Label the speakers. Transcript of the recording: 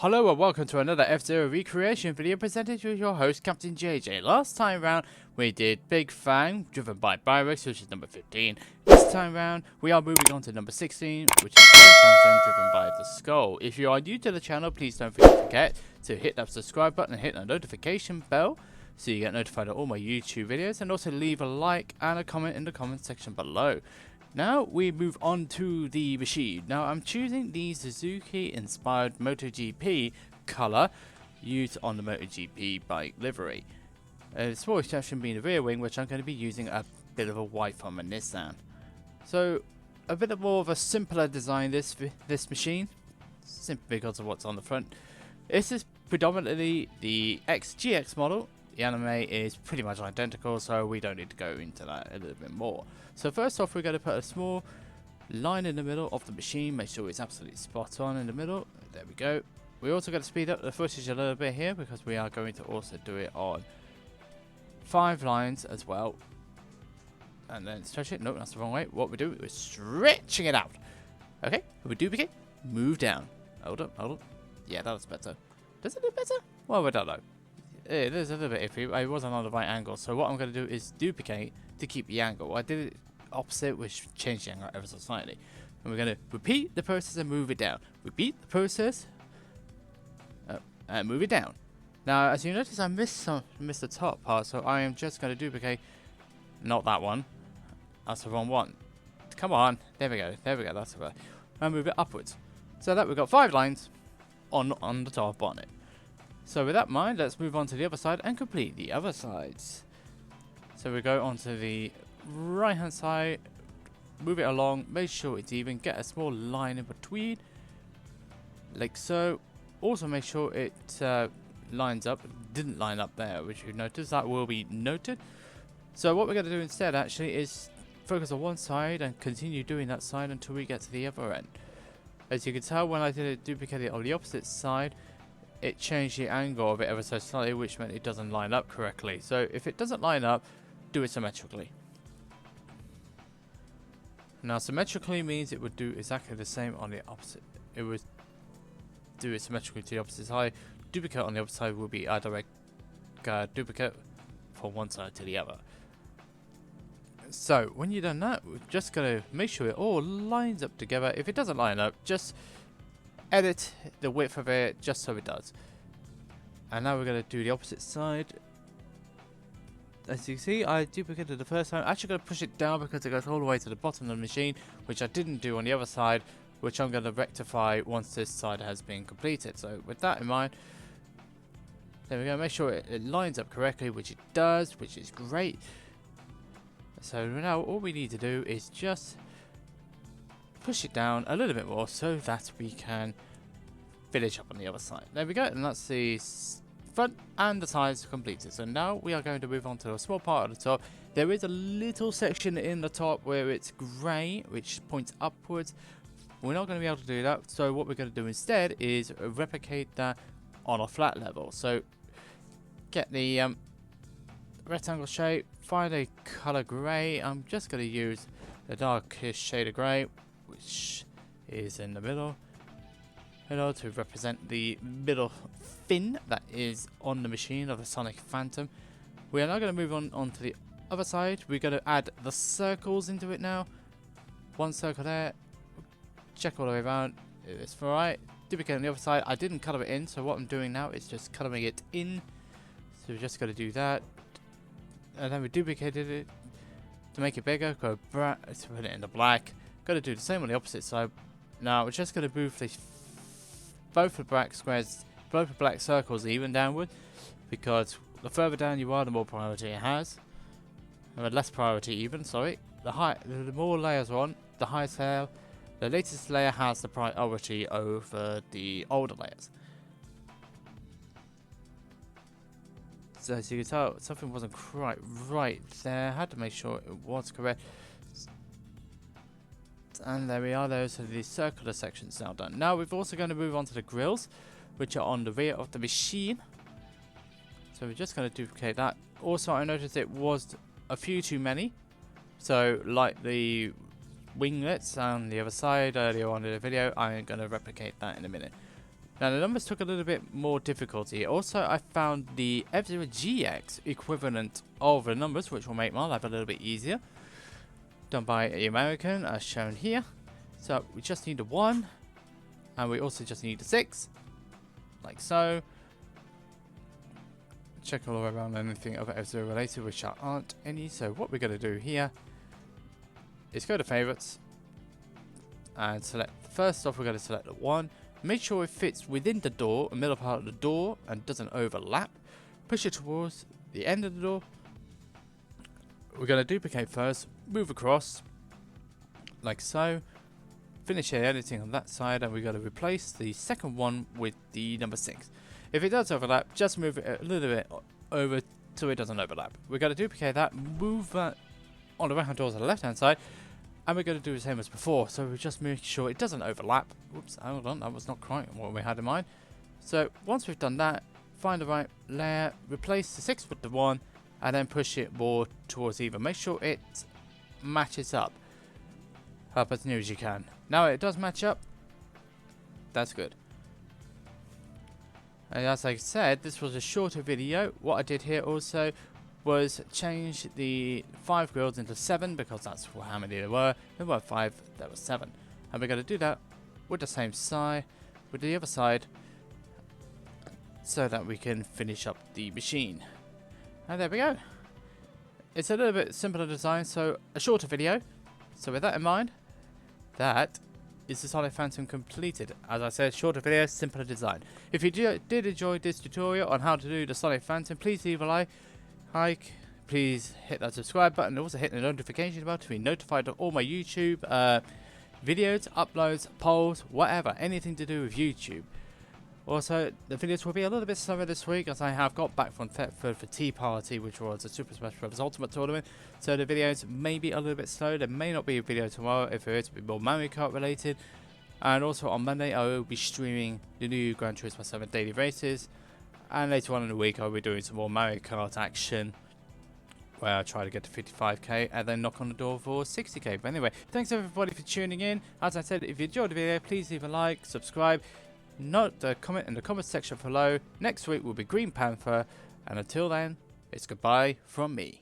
Speaker 1: Hello and welcome to another F-Zero recreation video presented with your host Captain JJ. Last time round we did Big Fang driven by Byrex, which is number 15. This time round we are moving on to number 16, which is Phantom driven by the Skull. If you are new to the channel, please don't forget to hit that subscribe button and hit the notification bell so you get notified of all my YouTube videos, and also leave a like and a comment in the comment section below. Now we move on to the machine. Now I'm choosing the Suzuki inspired MotoGP colour used on the MotoGP bike livery. A small exception being the rear wing, which I'm going to be using a bit of a white from a Nissan. So a bit more of a simpler design this machine, simply because of what's on the front. This is predominantly the XGX model. The anime is pretty much identical, so we don't need to go into that a little bit more. So first off, we're going to put a small line in the middle of the machine, make sure it's absolutely spot on in the middle. There we go. We're also going to speed up the footage a little bit here because we are going to also do it on 5 lines as well. And then stretch it. No, that's the wrong way. What we're doing is stretching it out. Okay, we duplicate, move down. Hold up. Yeah, that was better. Does it look better? Well, we don't know. It is a little bit iffy. I wasn't on the right angle, so what I'm going to do is duplicate to keep the angle. I did it opposite, which changed the angle ever so slightly. And we're going to repeat the process and move it down. Repeat the process and move it down. Now, as you notice, I missed the top part, so I am just going to duplicate. Not that one. That's the wrong one. Come on. There we go. That's right. And move it upwards. So that we've got 5 lines on the top bonnet. So with that in mind, let's move on to the other side and complete the other sides. So we go onto the right hand side, move it along, make sure it's even, get a small line in between, like so. Also make sure it lines up. Didn't line up there, which you notice, that will be noted. So what we're going to do instead actually is focus on one side and continue doing that side until we get to the other end. As you can tell, when I did it, duplicate it on the opposite side, it changed the angle of it ever so slightly, which meant it doesn't line up correctly. So if it doesn't line up, do it symmetrically. Now symmetrically means it would do exactly the same on the opposite. It would do it symmetrically to the opposite side. Duplicate on the opposite side will be a direct duplicate from one side to the other. So when you've done that, we're just going to make sure it all lines up together. If it doesn't line up, just edit the width of it just so it does. And now we're going to do the opposite side. As you can see, I duplicated the first time. I'm actually going to push it down because it goes all the way to the bottom of the machine, which I didn't do on the other side, which I'm going to rectify once this side has been completed. So with that in mind, there we go. Make sure it lines up correctly, which it does, which is great. So now all we need to do is just push it down a little bit more so that we can finish up on the other side. There we go, and that's the front and the sides completed. So now we are going to move on to a small part of the top. There is a little section in the top where it's grey, which points upwards. We're not going to be able to do that, so what we're going to do instead is replicate that on a flat level. So get the rectangle shape, find a color grey. I'm just going to use the darkest shade of grey, which is in the middle, to represent the middle fin that is on the machine of the Sonic Phantom. We are now going to move on to the other side. We're going to add the circles into it now. One circle there, check all the way around, it's alright. Duplicate on the other side. I didn't color it in, so what I'm doing now is just coloring it in. So we're just going to do that, and then we duplicated it to make it bigger, to put it in the black. Got to do the same on the opposite side. Now we're just going to move both the black squares, both the black circles even downward, because the further down you are, the more priority it has, or less priority even. Sorry, the more layers are on, the highest layer, the latest layer has the priority over the older layers. So as you can tell, something wasn't quite right there. I had to make sure it was correct. And there we are, those are the circular sections now done. Now we're also going to move on to the grills, which are on the rear of the machine. So we're just going to duplicate that. Also, I noticed it was a few too many. So like the winglets on the other side earlier on in the video, I'm going to replicate that in a minute. Now the numbers took a little bit more difficulty. Also, I found the F-Zero GX equivalent of the numbers, which will make my life a little bit easier. Done by the American, as shown here. So we just need a 1, and we also just need a 6, like so. Check all around anything other F-Zero related, which aren't any. So what we're going to do here is go to favorites and select. First off, we're going to select the 1. Make sure it fits within the door, the middle part of the door, and doesn't overlap. Push it towards the end of the door. We're going to duplicate first, move across, like so. Finish the editing on that side, and we're going to replace the second one with the number 6. If it does overlap, just move it a little bit over so it doesn't overlap. We're going to duplicate that, move that on the right hand door to the left hand side, and we're going to do the same as before. So we just make sure it doesn't overlap. Whoops, hold on, that was not quite what we had in mind. So once we've done that, find the right layer, replace the 6 with the 1, and then push it more towards even. Make sure it matches up as near as you can. Now it does match up. That's good. And as I said, this was a shorter video. What I did here also was change the 5 grills into 7 because that's how many there were. There were 5, there were 7. And we're going to do that with the same side, with the other side, so that we can finish up the machine. And there we go. It's a little bit simpler design, so a shorter video. So with that in mind, that is the Sonic Phantom completed. As I said, shorter video, simpler design. If you did enjoy this tutorial on how to do the Sonic Phantom, please leave a like, please hit that subscribe button, and also hit the notification bell to be notified of all my YouTube videos, uploads, polls, whatever, anything to do with YouTube. Also, the videos will be a little bit slower this week as I have got back from Thetford for Tea Party, which was a Super Smash Bros. Ultimate tournament. So the videos may be a little bit slow. There may not be a video tomorrow if it is to be more Mario Kart related. And also on Monday I will be streaming the new Gran Turismo 7 daily races. And later on in the week I will be doing some more Mario Kart action, where I try to get to 55k and then knock on the door for 60k. But anyway, thanks everybody for tuning in. As I said, if you enjoyed the video, please leave a like, subscribe. Note the comment in the comment section below. Next week will be Green Panther, and until then, it's goodbye from me.